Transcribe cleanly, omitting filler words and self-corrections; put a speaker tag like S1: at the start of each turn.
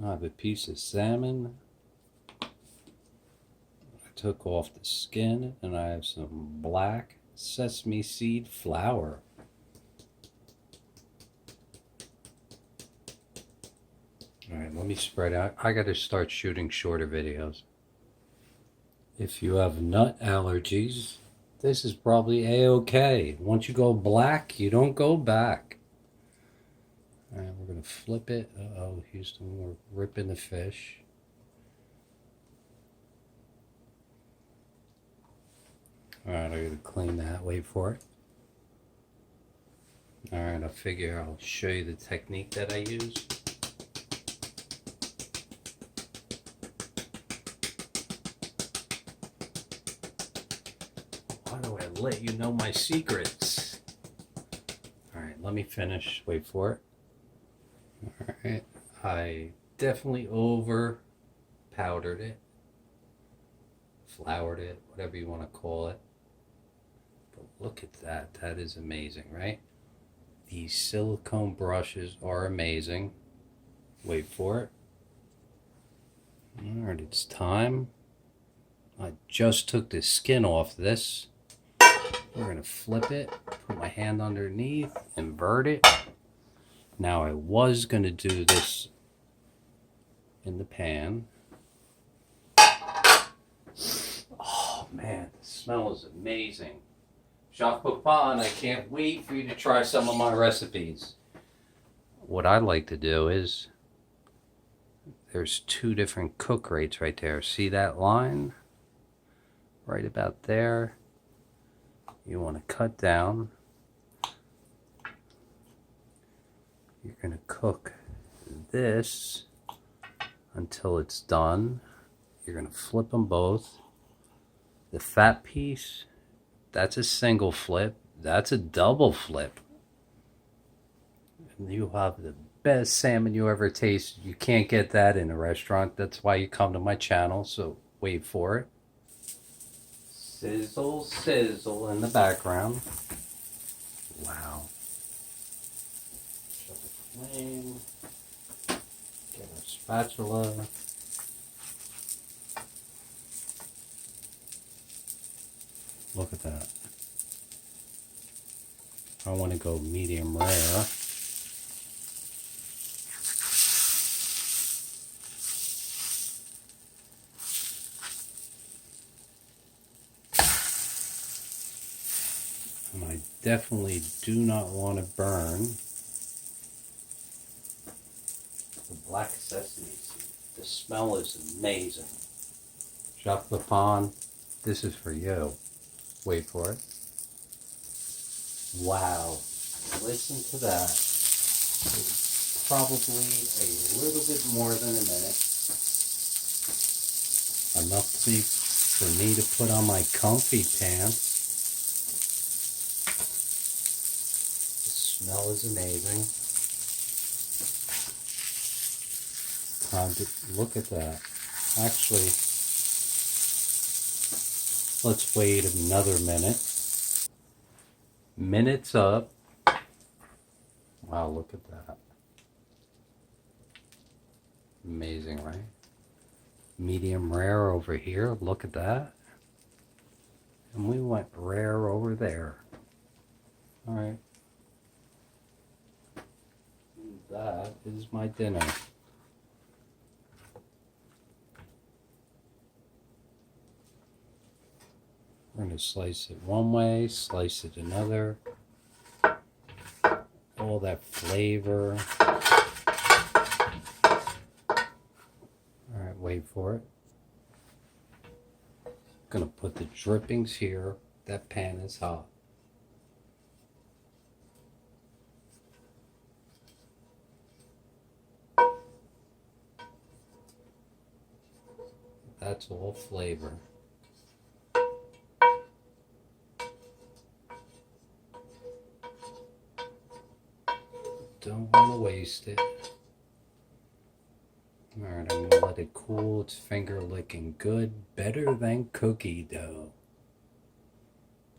S1: I have a piece of salmon. I took off the skin, and I have some black sesame seed flour. Alright, let me spread out. I gotta start shooting shorter videos. If you have nut allergies, this is probably a-okay. Once you go black, you don't go back. Alright, we're gonna flip it. Uh-oh, Houston, we're ripping the fish. Alright, I gotta clean that. Wait for it. Alright, I figure I'll show you the technique that I use. Why do I let you know my secrets? Alright, let me finish. Wait for it. Alright, I definitely over powdered it, floured it, whatever you want to call it. But look at that. That is amazing, right? These silicone brushes are amazing. Wait for it. Alright, it's time. I just took the skin off this. We're going to flip it, put my hand underneath, invert it. Now I was going to do this in the pan. Oh man, the smell is amazing. Chef Papa, I can't wait for you to try some of my recipes. What I like to do is, there's two different cook rates right there. See that line? Right about there. You want to cut down. You're going to cook this until it's done. You're going to flip them both. The fat piece, that's a single flip. That's a double flip. And you have the best salmon you ever tasted. You can't get that in a restaurant. That's why you come to my channel. So wait for it. Sizzle, sizzle in the background. Wow. Shut the flame. Get our spatula. Look at that. I want to go medium rare. And I definitely do not want to burn the black sesame seed. The smell is amazing. Chef Lapon, this is for you. Wait for it. Wow. Listen to that. It's probably a little bit more than a minute. Enough for me to put on my comfy pants. The smell is amazing. Time to look at that. Actually, let's wait another minute. Minute's up. Wow, look at that. Amazing, right? Medium rare over here. Look at that. And we went rare over there. All right. That is my dinner. We're going to slice it one way, slice it another. All that flavor. Alright, wait for it. Going to put the drippings here. That pan is hot. That's all flavor. Don't want to waste it. Alright, I'm going to let it cool. It's finger licking good. Better than cookie dough.